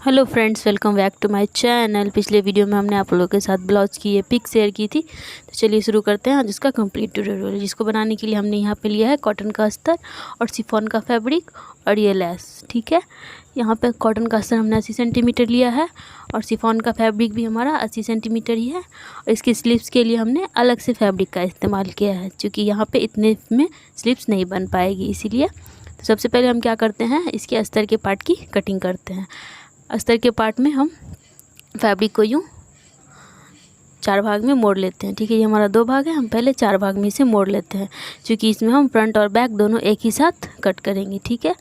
Hello friends, welcome back to my channel. पिछले video में हमने आप लोगों के साथ ब्लाउज़ की ये पिक शेयर की थी, तो चलिए शुरू करते हैं जिसका कंप्लीट ट्यूटोरियल। जिसको बनाने के लिए हमने यहाँ पे लिया है कॉटन का अस्तर और शिफॉन का फैब्रिक और ये लेस। ठीक है, यहाँ पे कॉटन का अस्तर हमने 80 सेंटीमीटर लिया है और शिफॉन का फैब्रिक भी हमारा 80 सेंटीमीटर ही है। और इसकी स्लीव्स के लिए हमने अलग से फैब्रिक का इस्तेमाल किया है, क्योंकि यहाँ पर इतने में स्लीव्स नहीं बन पाएगी इसीलिए। तो सबसे पहले हम क्या करते हैं, इसके अस्तर के पार्ट की कटिंग करते हैं। अस्तर के पार्ट में हम फैब्रिक को यूँ 4 भाग में मोड़ लेते हैं। ठीक है, ये हमारा 2 भाग है, हम पहले 4 भाग में इसे मोड़ लेते हैं, क्योंकि इसमें हम फ्रंट और बैक दोनों एक ही साथ कट करेंगे। ठीक है,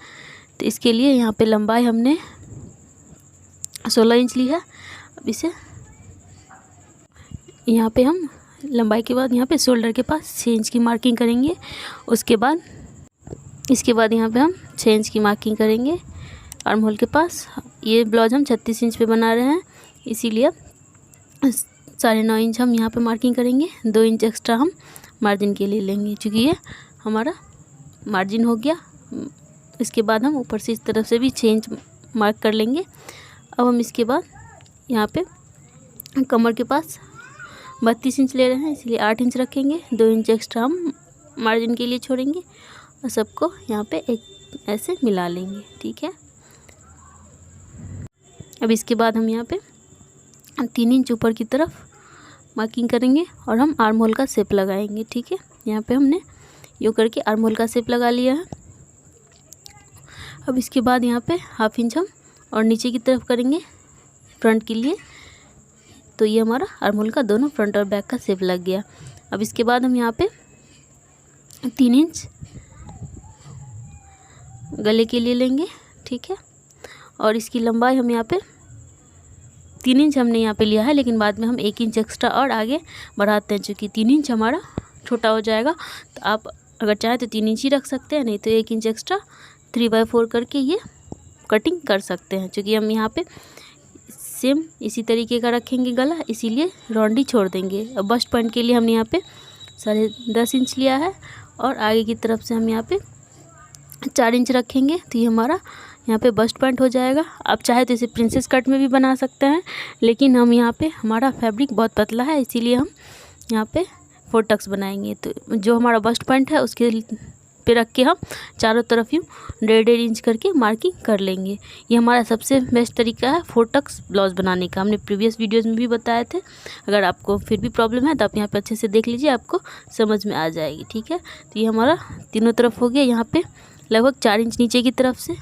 तो इसके लिए यहाँ पे लंबाई हमने 16 इंच ली है। अब इसे यहाँ पे हम लंबाई के बाद यहाँ पे शोल्डर के पास 6 इंच की मार्किंग करेंगे। इसके बाद यहाँ पे हम 6 इंच की मार्किंग करेंगे आर्म होल के पास। ये ब्लाउज हम 36 इंच पे बना रहे हैं, इसीलिए 9.5 इंच हम यहाँ पे मार्किंग करेंगे। 2 इंच एक्स्ट्रा हम मार्जिन के लिए लेंगे, क्योंकि ये हमारा मार्जिन हो गया। इसके बाद हम ऊपर से इस तरफ से भी 6 इंच मार्क कर लेंगे। अब हम इसके बाद यहाँ पे कमर के पास 32 इंच ले रहे हैं, इसलिए 8 इंच रखेंगे। 2 इंच एक्स्ट्रा हम मार्जिन के लिए छोड़ेंगे और सबको यहाँ पे एक ऐसे मिला लेंगे। ठीक है, अब इसके बाद हम यहाँ पे 3 इंच ऊपर की तरफ मार्किंग करेंगे और हम आर्म होल का शेप लगाएंगे। ठीक है, यहाँ पे हमने यूँ करके आर्म होल का शेप लगा लिया है। अब इसके बाद यहाँ पे 1/2 इंच हम और नीचे की तरफ करेंगे फ्रंट के लिए, तो ये हमारा आर्म होल का दोनों फ्रंट और बैक का शेप लग गया। अब इसके बाद हम यहाँ पे 3 इंच गले के लिए लेंगे। ठीक है, और इसकी लंबाई हम यहाँ पे 3 इंच हमने यहाँ पे लिया है, लेकिन बाद में हम 1 इंच एक्स्ट्रा और आगे बढ़ाते हैं, क्योंकि 3 इंच हमारा छोटा हो जाएगा। तो आप अगर चाहें तो 3 इंच ही रख सकते हैं, नहीं तो 1 इंच एक्स्ट्रा 3/4 करके ये कटिंग कर सकते हैं। क्योंकि हम यहाँ पे सेम इसी तरीके का रखेंगे गला, इसीलिए राउंड ही छोड़ देंगे। अब बस्ट पॉइंट के लिए हमने यहाँ पे 10.5 इंच लिया है और आगे की तरफ से हम यहाँ पे 4 इंच रखेंगे, तो ये हमारा यहाँ पे बस्ट पॉइंट हो जाएगा। आप चाहे तो इसे प्रिंसेस कट में भी बना सकते हैं, लेकिन हम यहाँ पे हमारा फैब्रिक बहुत पतला है, इसीलिए हम यहाँ पे 4 टक्स बनाएंगे। तो जो हमारा बस्ट पॉइंट है उसके पे रख के हम चारों तरफ यूँ 1.5 इंच करके मार्किंग कर लेंगे। ये हमारा सबसे बेस्ट तरीका है 4 टक्स ब्लाउज बनाने का, हमने प्रीवियस वीडियोज़ में भी बताए थे। अगर आपको फिर भी प्रॉब्लम है तो आप यहाँ पर अच्छे से देख लीजिए, आपको समझ में आ जाएगी। ठीक है, तो ये हमारा तीनों तरफ हो गया। यहाँ पर लगभग 4 इंच नीचे की तरफ से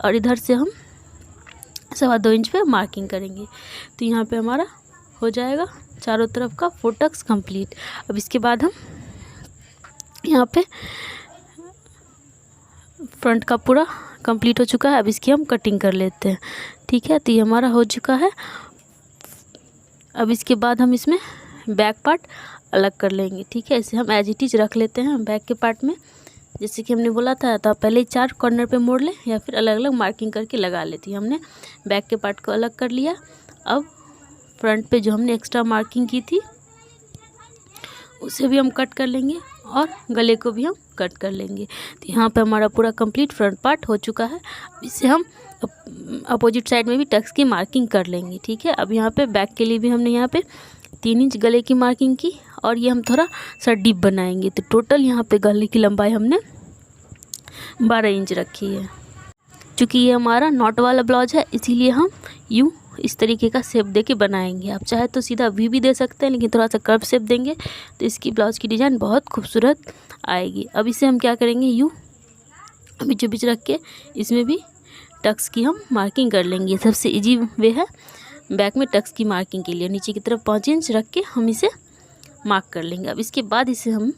और इधर से हम 2.25 इंच पे मार्किंग करेंगे, तो यहाँ पे हमारा हो जाएगा चारों तरफ का 4 टक्स कंप्लीट। अब इसके बाद हम यहाँ पे फ्रंट का पूरा कंप्लीट हो चुका है। अब इसकी हम कटिंग कर लेते हैं। ठीक है, तो ये हमारा हो चुका है। अब इसके बाद हम इसमें बैक पार्ट अलग कर लेंगे। ठीक है, इसे हम एज इट इज रख लेते हैं बैक के पार्ट में, जैसे कि हमने बोला था। तो आप पहले 4 कॉर्नर पे मोड़ लें या फिर अलग अलग मार्किंग करके लगा लेती। हमने बैक के पार्ट को अलग कर लिया। अब फ्रंट पे जो हमने एक्स्ट्रा मार्किंग की थी उसे भी हम कट कर लेंगे और गले को भी हम कट कर लेंगे। तो यहाँ पे हमारा पूरा कंप्लीट फ्रंट पार्ट हो चुका है। इसे हम अपोजिट साइड में भी टक्स की मार्किंग कर लेंगे। ठीक है, अब यहाँ पे बैक के लिए भी हमने यहाँ पे 3 इंच गले की मार्किंग की और ये हम थोड़ा सा डीप बनाएंगे। तो टोटल यहाँ पे गले की लंबाई हमने 12 इंच रखी है। क्योंकि ये हमारा नॉट वाला ब्लाउज है, इसीलिए हम यूँ इस तरीके का शेप दे के बनाएंगे। आप चाहे तो सीधा वी भी दे सकते हैं, लेकिन थोड़ा सा कर्व शेप देंगे तो इसकी ब्लाउज की डिज़ाइन बहुत खूबसूरत आएगी। अब इसे हम क्या करेंगे, यूँ बीचों बीच रख के इसमें भी टक्स की हम मार्किंग कर लेंगे। सबसे ईजी वे है बैक में टक्स की मार्किंग के लिए। नीचे की तरफ 5 इंच रख के हम इसे मार्क कर लेंगे। अब इसके बाद इसे हम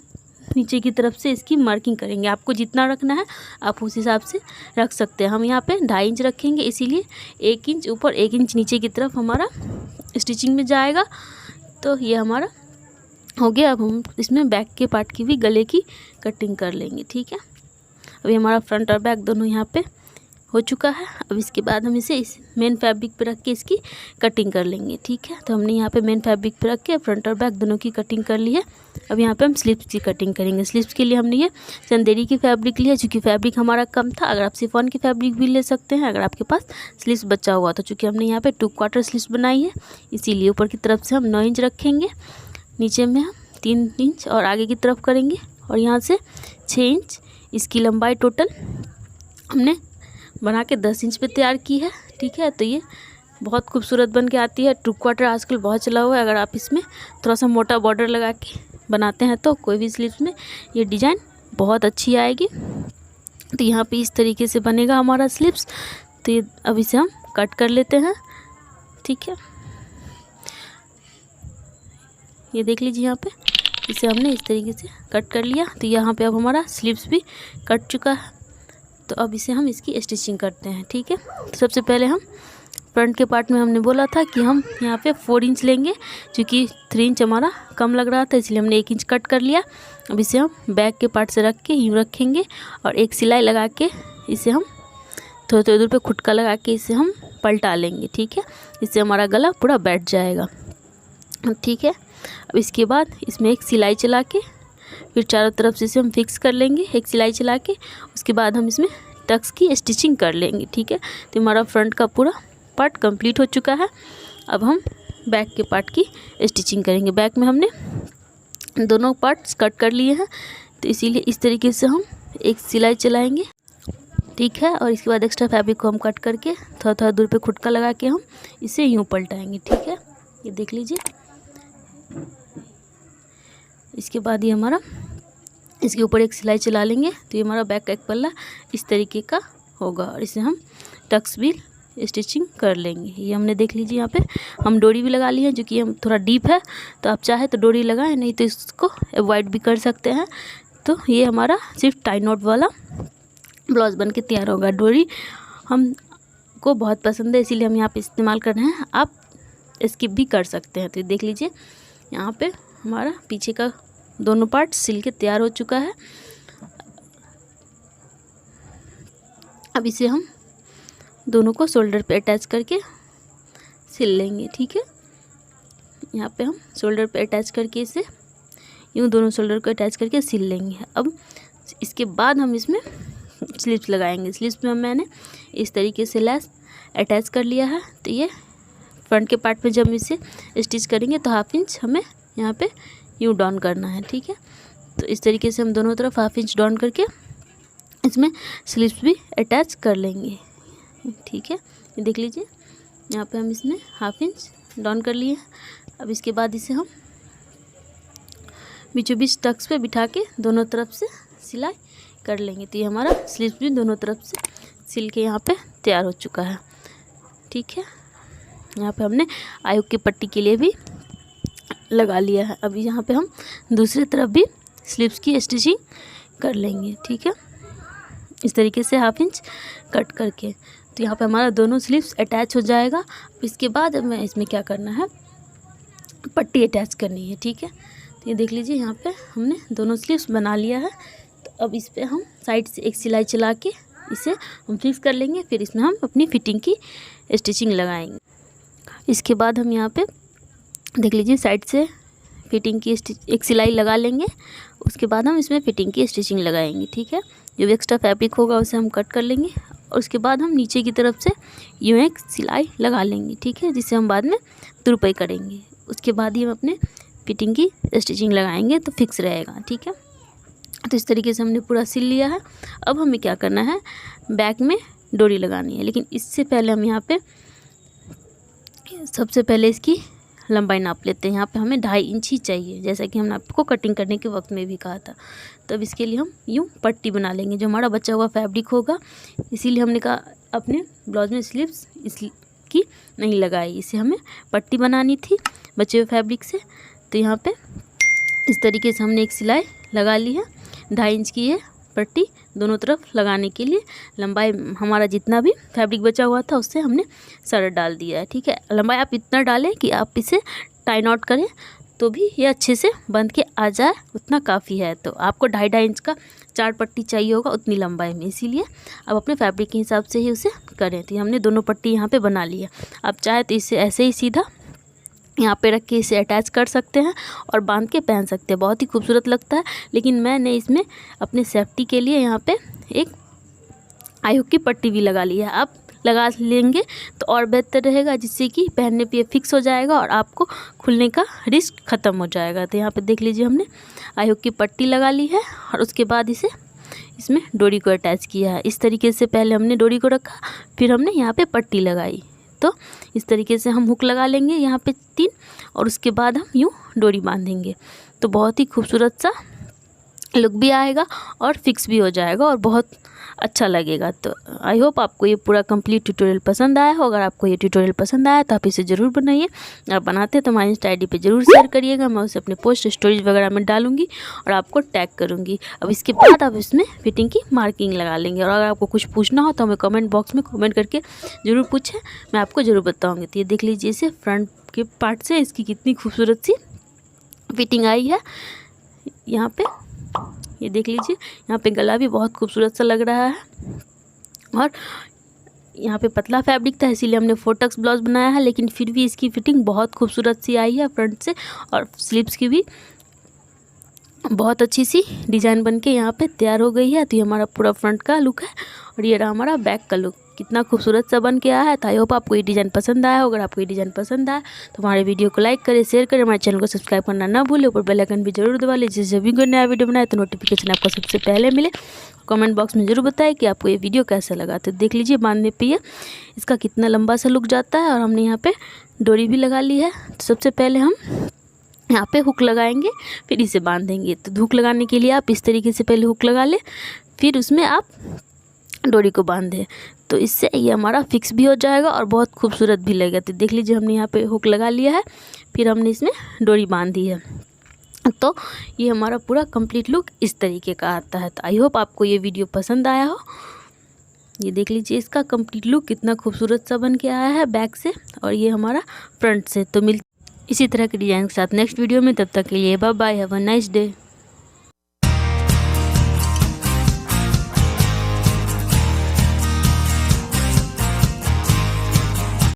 नीचे की तरफ से इसकी मार्किंग करेंगे। आपको जितना रखना है आप उस हिसाब से रख सकते हैं। हम यहाँ पे 2.5 इंच रखेंगे, इसीलिए 1 इंच ऊपर 1 इंच नीचे की तरफ हमारा स्टिचिंग में जाएगा। तो ये हमारा हो गया। अब हम इसमें बैक के पार्ट की भी गले की कटिंग कर लेंगे। ठीक है, अभी हमारा फ्रंट और बैक दोनों यहाँ पे हो चुका है। अब इसके बाद हम इसे इस मेन फैब्रिक पे रख के इसकी कटिंग कर लेंगे, ठीक है। तो हमने यहाँ पे मेन फैब्रिक पे रख के फ्रंट और बैक दोनों की कटिंग कर ली है। अब यहाँ पे हम स्लीव्स की कटिंग करेंगे। स्लीव्स के लिए हमने ये चंदेरी की फैब्रिक ली है, चूँकि फैब्रिक हमारा कम था। अगर आप शिफॉन की फैब्रिक भी ले सकते हैं अगर आपके पास स्लीव्स बचा हुआ। तो चूँकि हमने यहाँ पे 2/4 स्लीव्स बनाई है, इसीलिए ऊपर की तरफ से हम 9 इंच रखेंगे, नीचे में हम 3 इंच और आगे की तरफ करेंगे, और यहाँ से 6 इंच इसकी लंबाई टोटल हमने बना के 10 इंच पे तैयार की है, ठीक है। तो ये बहुत खूबसूरत बन के आती है। 2/4 आजकल बहुत चला हुआ है। अगर आप इसमें थोड़ा सा मोटा बॉर्डर लगा के बनाते हैं तो कोई भी स्लीव्स में ये डिज़ाइन बहुत अच्छी आएगी। तो यहाँ पे इस तरीके से बनेगा हमारा स्लीव्स। तो ये अब इसे हम कट कर लेते हैं, ठीक है। ये देख लीजिए, यहाँ पे इसे हमने इस तरीके से कट कर लिया। तो यहाँ पे अब हमारा स्लीव्स भी कट चुका है। तो अब इसे हम इसकी स्टिचिंग करते हैं, ठीक है। तो सबसे पहले हम फ्रंट के पार्ट में हमने बोला था कि हम यहाँ पे 4 इंच लेंगे, क्योंकि 3 इंच हमारा कम लग रहा था, इसलिए हमने 1 इंच कट कर लिया। अब इसे हम बैक के पार्ट से रख के यूँ रखेंगे और एक सिलाई लगा के इसे हम थोड़ी थोड़ी दूर पे खुटका लगा के इसे हम पलटा लेंगे, ठीक है। इससे हमारा गला पूरा बैठ जाएगा, ठीक है। अब इसके बाद इसमें एक सिलाई चला के फिर चारों तरफ से इसे हम फिक्स कर लेंगे, एक सिलाई चला के। उसके बाद हम इसमें टक्स की स्टिचिंग कर लेंगे, ठीक है। तो हमारा फ्रंट का पूरा पार्ट कंप्लीट हो चुका है। अब हम बैक के पार्ट की स्टिचिंग करेंगे। बैक में हमने दोनों पार्ट्स कट कर लिए हैं, तो इसीलिए इस तरीके से हम एक सिलाई चलाएंगे, ठीक है। और इसके बाद एक्स्ट्रा फैब्रिक को हम कट करके थोड़ा थोड़ा दूर पे खुटका लगा के हम इसे यूँ पलटाएंगे, ठीक है। ये देख लीजिए। इसके बाद ये हमारा इसके ऊपर एक सिलाई चला लेंगे, तो ये हमारा बैक का एक पल्ला इस तरीके का होगा, और इसे हम टक्स भी स्टिचिंग कर लेंगे। ये हमने देख लीजिए, यहाँ पे हम डोरी भी लगा ली है, जो कि हम थोड़ा डीप है, तो आप चाहे तो डोरी लगाएं, नहीं तो इसको अवॉइड भी कर सकते हैं। तो ये हमारा सिर्फ टाई नॉट वाला ब्लाउज़ बन के तैयार होगा। डोरी हमको बहुत पसंद है, इसीलिए हम यहाँ पे इस्तेमाल कर रहे हैं। आप स्किप भी कर सकते हैं। तो देख लीजिए, यहाँ पे हमारा पीछे का दोनों पार्ट सिल के तैयार हो चुका है। अब इसे हम दोनों को शोल्डर पे अटैच करके सिल लेंगे, ठीक है। यहाँ पे हम शोल्डर पे अटैच करके इसे यूँ दोनों शोल्डर को अटैच करके सिल लेंगे। अब इसके बाद हम इसमें स्लीव्स लगाएंगे। स्लीव्स में मैंने इस तरीके से लेस अटैच कर लिया है। तो ये फ्रंट के पार्ट में जब हम इसे स्टिच करेंगे तो 1/2 इंच हमें यहाँ पे यूँ डाउन करना है, ठीक है। तो इस तरीके से हम दोनों तरफ 1/2 इंच डाउन करके इसमें स्लीव्स भी अटैच कर लेंगे, ठीक है। ये देख लीजिए, यहाँ पे हम इसमें 1/2 इंच डाउन कर लिए। अब इसके बाद इसे हम बीचों बीच टक्स पे बिठा के दोनों तरफ से सिलाई कर लेंगे। तो ये हमारा स्लीव्स भी दोनों तरफ से सिल के यहाँ पे तैयार हो चुका है, ठीक है। यहाँ पे हमने आयोग की पट्टी के लिए भी लगा लिया है। अभी यहाँ पे हम दूसरी तरफ भी स्लीव्स की स्टिचिंग कर लेंगे, ठीक है। इस तरीके से 1/2 इंच कट करके, तो यहाँ पे हमारा दोनों स्लीव्स अटैच हो जाएगा। इसके बाद हमें इसमें क्या करना है, पट्टी अटैच करनी है, ठीक है। तो ये देख लीजिए, यहाँ पे हमने दोनों स्लीव्स बना लिया है। तो अब इस पर हम साइड से एक सिलाई चला के इसे हम फिक्स कर लेंगे। फिर इसमें हम अपनी फिटिंग की स्टिचिंग लगाएंगे। इसके बाद हम यहाँ पे देख लीजिए, साइड से फिटिंग की एक सिलाई लगा लेंगे। उसके बाद हम इसमें फिटिंग की स्टिचिंग लगाएंगे, ठीक है। जो भी एक्स्ट्रा फैब्रिक होगा उसे हम कट कर लेंगे, और उसके बाद हम नीचे की तरफ से यूँ एक सिलाई लगा लेंगे, ठीक है, जिसे हम बाद में तुरपाई करेंगे। उसके बाद ही हम अपने फिटिंग की स्टिचिंग लगाएंगे, तो फिक्स रहेगा, ठीक है। तो इस तरीके से हमने पूरा सिल लिया है। अब हमें क्या करना है, बैक में डोरी लगानी है। लेकिन इससे पहले हम यहाँ पे सबसे पहले इसकी लंबाई नाप लेते हैं। यहाँ पे हमें 2.5 इंच ही चाहिए, जैसा कि हमने आपको कटिंग करने के वक्त में भी कहा था। तो अब इसके लिए हम यूँ पट्टी बना लेंगे, जो हमारा बचा हुआ फैब्रिक होगा। इसीलिए हमने कहा अपने ब्लाउज में स्लीव्स इसकी नहीं लगाई, इसे हमें पट्टी बनानी थी बचे हुए फैब्रिक से। तो यहाँ पे इस तरीके से हमने एक सिलाई लगा ली है। 2.5 इंच की है पट्टी दोनों तरफ लगाने के लिए। लंबाई हमारा जितना भी फैब्रिक बचा हुआ था उससे हमने सारा डाल दिया है, ठीक है। लंबाई आप इतना डालें कि आप इसे टाई नॉट करें तो भी ये अच्छे से बंध के आ जाए उतना काफ़ी है। तो आपको 2.5 इंच का 4 पट्टी चाहिए होगा उतनी लंबाई में, इसीलिए आप अपने फैब्रिक के हिसाब से ही उसे करें। तो हमने दोनों पट्टी यहाँ पे बना ली है। आप चाहे तो इसे ऐसे ही सीधा यहाँ पे रख के इसे अटैच कर सकते हैं और बांध के पहन सकते हैं, बहुत ही खूबसूरत लगता है। लेकिन मैंने इसमें अपने सेफ्टी के लिए यहाँ पे एक आई हुक की पट्टी भी लगा ली है। आप लगा लेंगे तो और बेहतर रहेगा, जिससे कि पहनने पे फिक्स हो जाएगा और आपको खुलने का रिस्क ख़त्म हो जाएगा। तो यहाँ पे देख लीजिए हमने आई हुक की पट्टी लगा ली है और उसके बाद इसमें डोरी को अटैच किया है। इस तरीके से पहले हमने डोरी को रखा, फिर हमने यहाँ पे पट्टी लगाई। तो इस तरीके से हम हुक लगा लेंगे यहाँ पे 3 और उसके बाद हम यूँ डोरी बांधेंगे। तो बहुत ही खूबसूरत सा लुक भी आएगा और फिक्स भी हो जाएगा और बहुत अच्छा लगेगा। तो आई होप आपको ये पूरा कंप्लीट ट्यूटोरियल पसंद आया हो। अगर आपको ये ट्यूटोरियल पसंद आया तो आप इसे ज़रूर बनाइए। आप बनाते हैं तो हमारी इंस्टा ID पे ज़रूर शेयर करिएगा, मैं उसे अपने पोस्ट स्टोरीज वगैरह में डालूंगी और आपको टैग करूँगी। अब इसके बाद आप इसमें फिटिंग की मार्किंग लगा लेंगे। और अगर आपको कुछ पूछना हो तो हमें कमेंट बॉक्स में कमेंट करके ज़रूर पूछें, मैं आपको ज़रूर बताऊँगी। तो ये देख लीजिए, इसे फ्रंट के पार्ट से इसकी कितनी खूबसूरत सी फिटिंग आई है। यहाँ पे ये देख लीजिए, यहाँ पे गला भी बहुत खूबसूरत सा लग रहा है और यहाँ पे पतला फैब्रिक था इसीलिए हमने 4 टक्स ब्लाउज बनाया है, लेकिन फिर भी इसकी फिटिंग बहुत खूबसूरत सी आई है फ्रंट से। और स्लीव्स की भी बहुत अच्छी सी डिज़ाइन बनके यहाँ पे तैयार हो गई है। तो ये हमारा पूरा फ्रंट का लुक है और ये रहा हमारा बैक का लुक, कितना खूबसूरत सा बन के आया है। तो आई होप आपको ये डिज़ाइन पसंद आया हो। अगर आपको ये डिज़ाइन पसंद आया तो हमारे वीडियो को लाइक करें, शेयर करें, हमारे चैनल को सब्सक्राइब करना ना भूलें, ऊपर बेल आइकन भी जरूर दबा लीजिए, जिससे भी कोई नया वीडियो बनाए तो नोटिफिकेशन आपको सबसे पहले मिले। कमेंट बॉक्स में ज़रूर बताएं कि आपको ये वीडियो कैसा लगा। तो देख लीजिए बांधने पे ये इसका कितना लंबा सा लुक जाता है और हमने यहाँ पे डोरी भी लगा ली है। तो सबसे पहले हम यहाँ पे हुक लगाएंगे, फिर इसे बांधेंगे। तो हुक लगाने के लिए आप इस तरीके से पहले हुक लगा लें, फिर उसमें आप डोरी को बांध दें। तो इससे ये हमारा फिक्स भी हो जाएगा और बहुत खूबसूरत भी लगेगा। तो देख लीजिए हमने यहाँ पे हुक लगा लिया है, फिर हमने इसमें डोरी बांध दी है। तो ये हमारा पूरा कंप्लीट लुक इस तरीके का आता है। तो आई होप आपको ये वीडियो पसंद आया हो। ये देख लीजिए इसका कंप्लीट लुक कितना खूबसूरत सा बन के आया है बैक से, और ये हमारा फ्रंट से। तो इसी तरह के डिज़ाइन के साथ नेक्स्ट वीडियो में, तब तक के लिए bye bye, have a nice day.